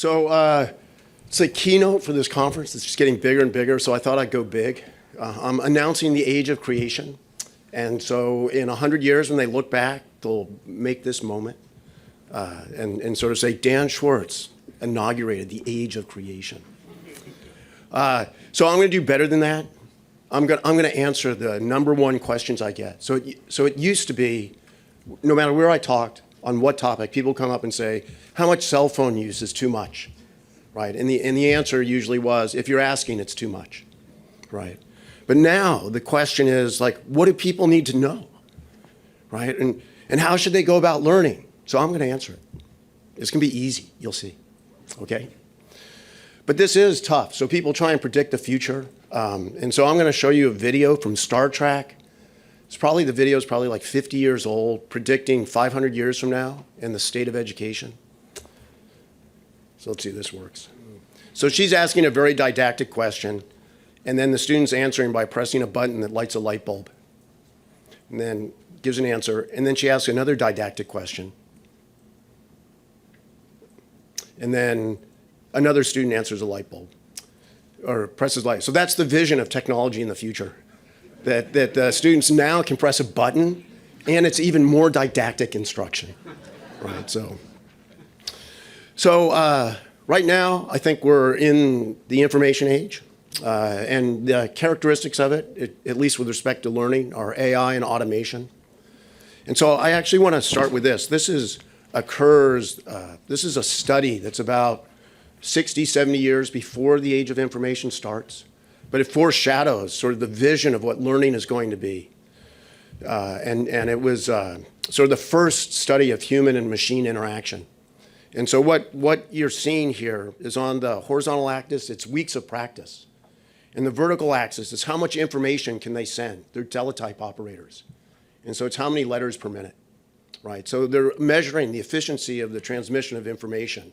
It's the keynote for this conference. It's just getting bigger and bigger, so I thought I'd go big. I'm announcing the age of creation. And so in 100 years, when they look back, they'll make this moment and sort of say, Dan Schwartz inaugurated the age of creation. So I'm going to do better than that. I'm going to answer the #1 questions I get. So it used to be, no matter where I talked, on what topic, people come up and say, how much cell phone use is too much, right? And the answer usually was, if you're asking, it's too much, right? But now the question is, like, what do people need to know, right? And how should they go about learning? So I'm going to answer it. It's going to be easy, you'll see, okay? But this is tough, so people try and predict the future. And so I'm going to show you a video from Star Trek. The video is probably like 50 years old, predicting 500 years from now in the state of education. So let's see if this works. So she's asking a very didactic question, and then the student's answering by pressing a button that lights a light bulb, and then gives an answer, and then she asks another didactic question. And then another student answers a light bulb, or presses light. So that's the vision of technology in the future. That students now can press a button, and it's even more didactic instruction, right? So right now, I think we're in the information age, and the characteristics of it, at least with respect to learning, are AI and automation. And so I actually want to start with this. This is a study that's about 60, 70 years before the age of information starts. But it foreshadows sort of the vision of what learning is going to be. And it was sort of the first study of human and machine interaction. And so what you're seeing here is on the horizontal axis, it's weeks of practice. And the vertical axis is how much information can they send. They're teletype operators. And so it's how many letters per minute, right? So they're measuring the efficiency of the transmission of information,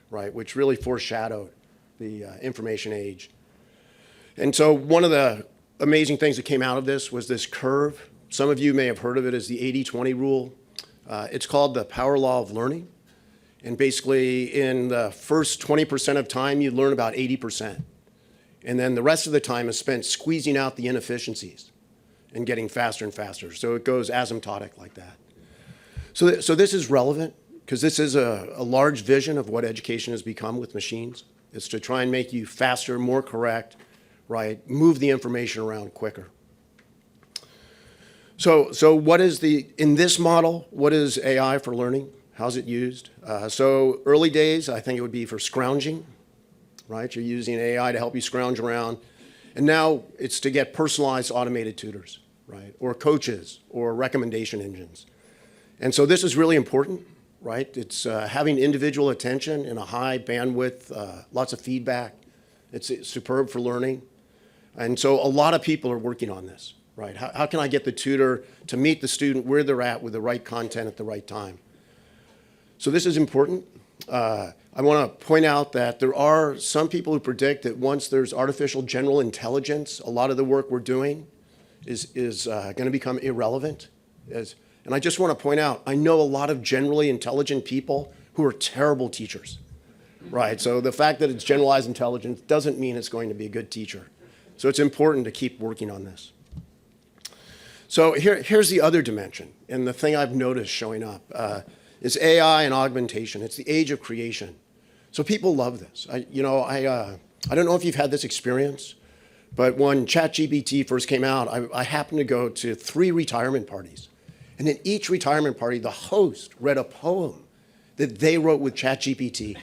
right, which really foreshadowed the information age. And so one of the amazing things that came out of this was this curve. Some of you may have heard of it as the 80-20 rule. It's called the power law of learning. And basically, in the first 20% of time, you learn about 80%. And then the rest of the time is spent squeezing out the inefficiencies and getting faster and faster. So it goes asymptotic like that. So this is relevant because this is a large vision of what education has become with machines. It's to try and make you faster, more correct, right? Move the information around quicker. So what is in this model, what is AI for learning? How's it used? So early days, I think it would be for scrounging, right? You're using AI to help you scrounge around. And now it's to get personalized automated tutors, right? Or coaches or recommendation engines. And so this is really important, right? It's having individual attention in a high bandwidth, lots of feedback. It's superb for learning. And so a lot of people are working on this, right? How can I get the tutor to meet the student where they're at with the right content at the right time? So this is important. I want to point out that there are some people who predict that once there's artificial general intelligence, a lot of the work we're doing is going to become irrelevant. And I just want to point out, I know a lot of generally intelligent people who are terrible teachers, right? So the fact that it's generalized intelligence doesn't mean it's going to be a good teacher. So it's important to keep working on this. So here's the other dimension, and the thing I've noticed showing up is AI and augmentation. It's the age of creation. So people love this. I don't know if you've had this experience, but when ChatGPT first came out, I happened to go to 3 retirement parties. And in each retirement party, the host read a poem that they wrote with ChatGPT.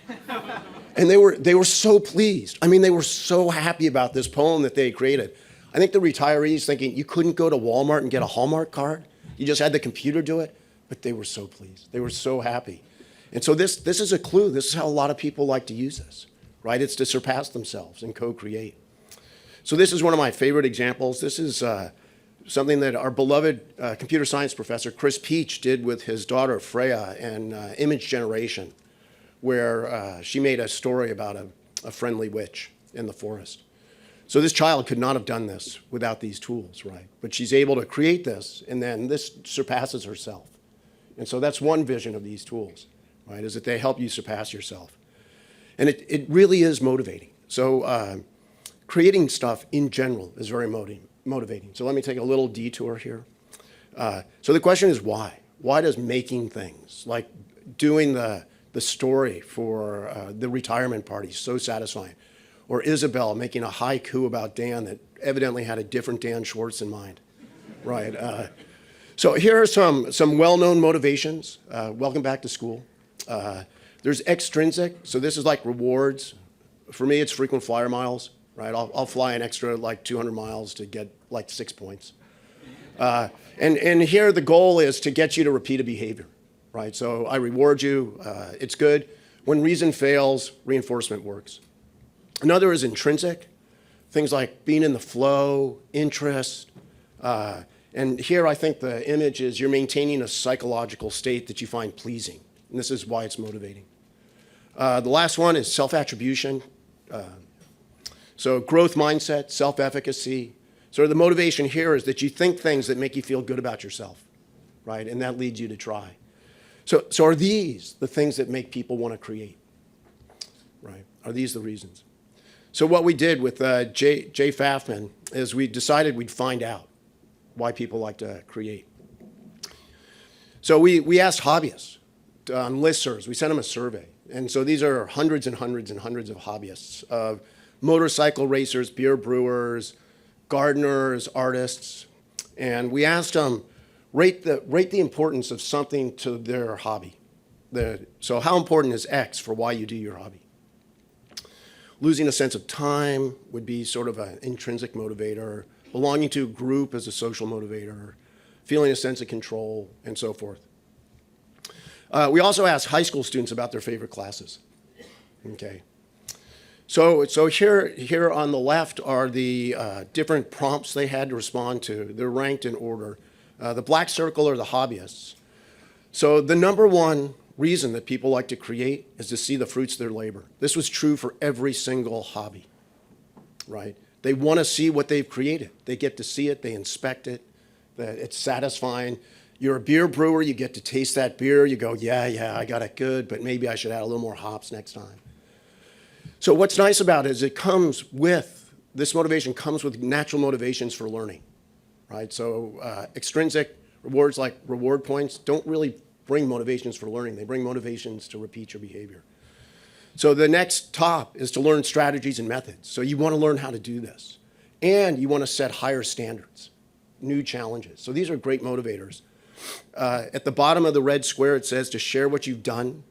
And they were so pleased. I mean, they were so happy about this poem that they created. I think the retirees thinking you couldn't go to Walmart and get a Hallmark card. You just had the computer do it. But they were so pleased. They were so happy. And so this is a clue. This is how a lot of people like to use this, right? It's to surpass themselves and co-create. So this is one of my favorite examples. This is something that our beloved computer science professor, Chris Peach, did with his daughter, Freya, and image generation, where she made a story about a friendly witch in the forest. So this child could not have done this without these tools, right? But she's able to create this, and then this surpasses herself. And so that's one vision of these tools, right, is that they help you surpass yourself. And it really is motivating. So creating stuff in general is very motivating. So let me take a little detour here. So the question is why? Why does making things, like doing the story for the retirement party, so satisfying? Or Isabel making a haiku about Dan that evidently had a different Dan Schwartz in mind, right? So here are some well-known motivations. Welcome back to school. There's extrinsic, so this is like rewards. For me, it's frequent flyer miles, right? I'll fly an extra like 200 miles to get like 6 points. And here the goal is to get you to repeat a behavior, right? So I reward you, it's good. When reason fails, reinforcement works. Another is intrinsic, things like being in the flow, interest. And here I think the image is you're maintaining a psychological state that you find pleasing. And this is why it's motivating. The last one is self-attribution. So growth mindset, self-efficacy. So the motivation here is that you think things that make you feel good about yourself, right? And that leads you to try. So are these the things that make people want to create, right? Are these the reasons? So what we did with Jay Pfaffman is we decided we'd find out why people like to create. So we asked hobbyists on listservs. We sent them a survey. And so these are hundreds and hundreds and hundreds of hobbyists, of motorcycle racers, beer brewers, gardeners, artists. And we asked them, rate the importance of something to their hobby. So how important is X for why you do your hobby? Losing a sense of time would be sort of an intrinsic motivator. Belonging to a group is a social motivator. Feeling a sense of control, and so forth. We also asked high school students about their favorite classes. Okay. So here on the left are the different prompts they had to respond to. They're ranked in order. The black circle are the hobbyists. So the number one reason that people like to create is to see the fruits of their labor. This was true for every single hobby, right? They want to see what they've created. They get to see it, they inspect it, that it's satisfying. You're a beer brewer, you get to taste that beer, you go, yeah, I got it good, but maybe I should add a little more hops next time. So what's nice about it is this motivation comes with natural motivations for learning, right? So extrinsic rewards like reward points don't really bring motivations for learning. They bring motivations to repeat your behavior. So the next top is to learn strategies and methods. So you want to learn how to do this. And you want to set higher standards, new challenges. So these are great motivators. At the bottom of the red square, it says to share what you've done.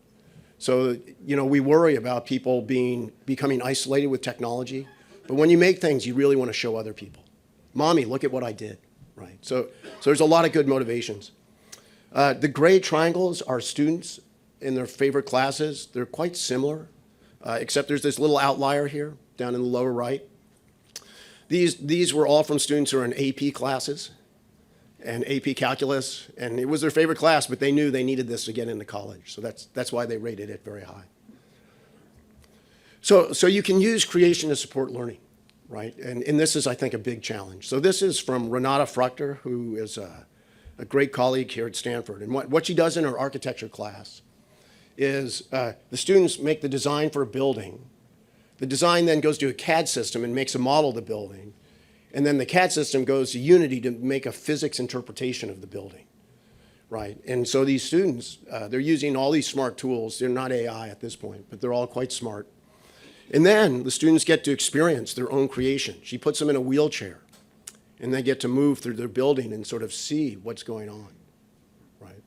So, we worry about people becoming isolated with technology. But when you make things, you really want to show other people. Mommy, look at what I did, right? So there's a lot of good motivations. The gray triangles are students in their favorite classes. They're quite similar, except there's this little outlier here down in the lower right. These were all from students who are in AP classes and AP Calculus, and it was their favorite class, but they knew they needed this to get into college. So that's why they rated it very high. So you can use creation to support learning, right? And this is, I think, a big challenge. So this is from Renata Fruchter, who is a great colleague here at Stanford. And what she does in her architecture class is the students make the design for a building. The design then goes to a CAD system and makes a model of the building. And then the CAD system goes to Unity to make a physics interpretation of the building, right? And so these students, they're using all these smart tools. They're not AI at this point, but they're all quite smart. And then the students get to experience their own creation. She puts them in a wheelchair, and they get to move through their building and sort of see what's going on, right?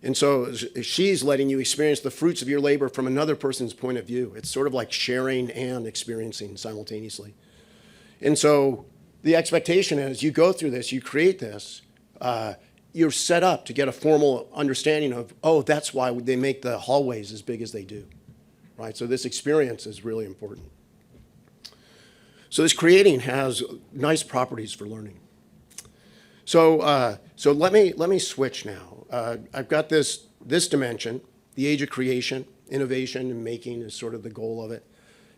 And so she's letting you experience the fruits of your labor from another person's point of view. It's sort of like sharing and experiencing simultaneously. And so the expectation is you go through this, you create this, you're set up to get a formal understanding of, oh, that's why they make the hallways as big as they do, right? So this experience is really important. So this creating has nice properties for learning. So let me switch now. I've got this dimension, the age of creation, innovation and making is sort of the goal of it.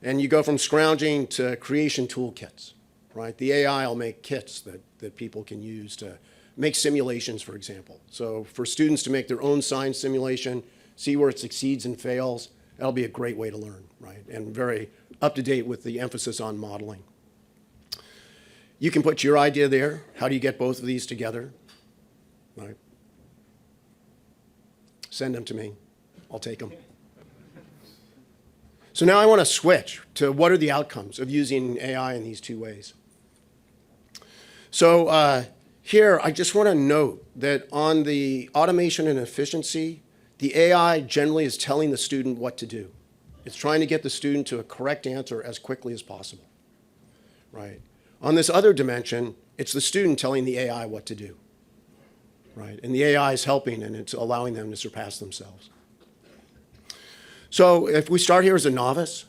And you go from scrounging to creation toolkits, right? The AI will make kits that people can use to make simulations, for example. So for students to make their own science simulation, see where it succeeds and fails, That'll be a great way to learn, right? And very up to date with the emphasis on modeling. You can put your idea there. How do you get both of these together? Right? Send them to me. I'll take them. So now I want to switch to what are the outcomes of using AI in these two ways. So here, I just want to note that on the automation and efficiency, the AI generally is telling the student what to do. It's trying to get the student to a correct answer as quickly as possible, right? On this other dimension, it's the student telling the AI what to do, right? And the AI is helping, and it's allowing them to surpass themselves. So if we start here as a novice,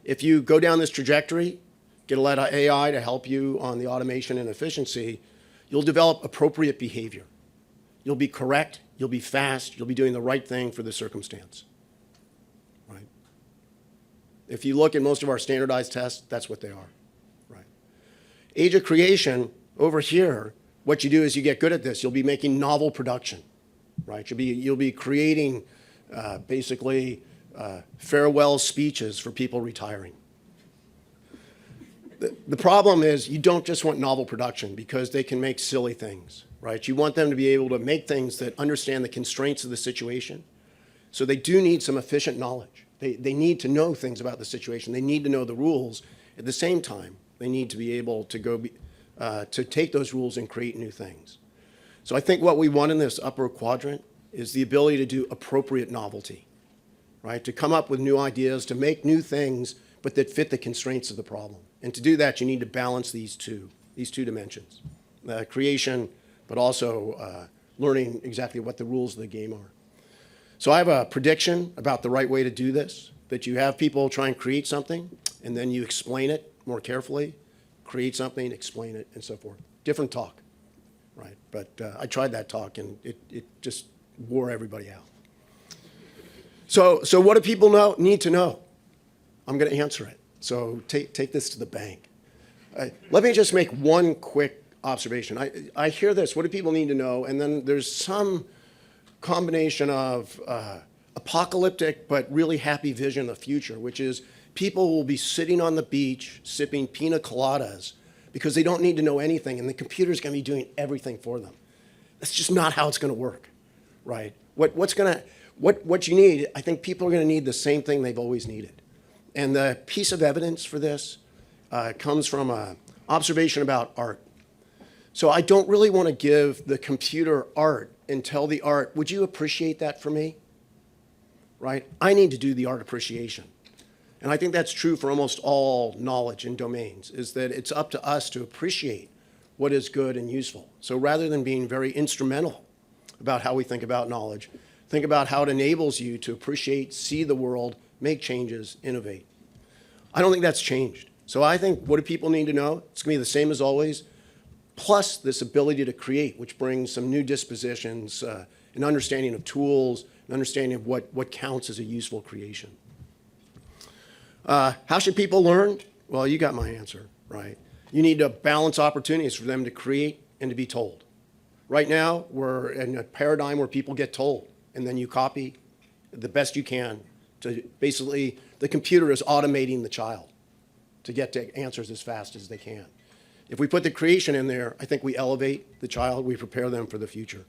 if you go down this trajectory, get a lot of AI to help you on the automation and efficiency, you'll develop appropriate behavior. You'll be correct, you'll be fast, you'll be doing the right thing for the circumstance, right? If you look at most of our standardized tests, that's what they are, right? Age of creation, over here, what you do is you get good at this. You'll be making novel production, right? You'll be creating basically farewell speeches for people retiring. The problem is you don't just want novel production because they can make silly things, right? You want them to be able to make things that understand the constraints of the situation. So they do need some efficient knowledge. They need to know things about the situation. They need to know the rules. At the same time, they need to be able to to take those rules and create new things. So I think what we want in this upper quadrant is the ability to do appropriate novelty, right? To come up with new ideas, to make new things, but that fit the constraints of the problem. And to do that, you need to balance these two dimensions, creation, but also learning exactly what the rules of the game are. So I have a prediction about the right way to do this, that you have people try and create something, and then you explain it more carefully, create something, explain it, and so forth. Different talk, right? But I tried that talk, and it just wore everybody out. So what do people need to know? I'm going to answer it. So take this to the bank. Let me just make one quick observation. I hear this, what do people need to know? And then there's some combination of apocalyptic but really happy vision of the future, which is people will be sitting on the beach sipping pina coladas because they don't need to know anything, and the computer's going to be doing everything for them. That's just not how it's going to work, right? What you need, I think people are going to need the same thing they've always needed. And the piece of evidence for this comes from an observation about art. So I don't really want to give the computer art and tell the art, would you appreciate that for me? Right? I need to do the art appreciation. And I think that's true for almost all knowledge and domains, is that it's up to us to appreciate what is good and useful. So rather than being very instrumental about how we think about knowledge, think about how it enables you to appreciate, see the world, make changes, innovate. I don't think that's changed. So I think what do people need to know? It's going to be the same as always, plus this ability to create, which brings some new dispositions, an understanding of tools, an understanding of what counts as a useful creation. How should people learn? Well, you got my answer, right? You need to balance opportunities for them to create and to be told. Right now, we're in a paradigm where people get told, and then you copy the best you can to basically, the computer is automating the child to get to answers as fast as they can. If we put the creation in there, I think we elevate the child, we prepare them for the future.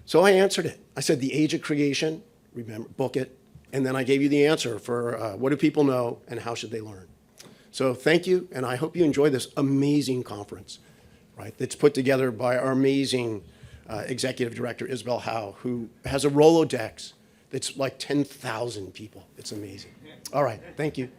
So I answered it. I said the age of creation, remember, book it, and then I gave you the answer for what do people know and how should they learn. So thank you, and I hope you enjoy this amazing conference, right, that's put together by our amazing executive director, Isabel Howe, who has a Rolodex that's like 10,000 people. It's amazing. All right, thank you.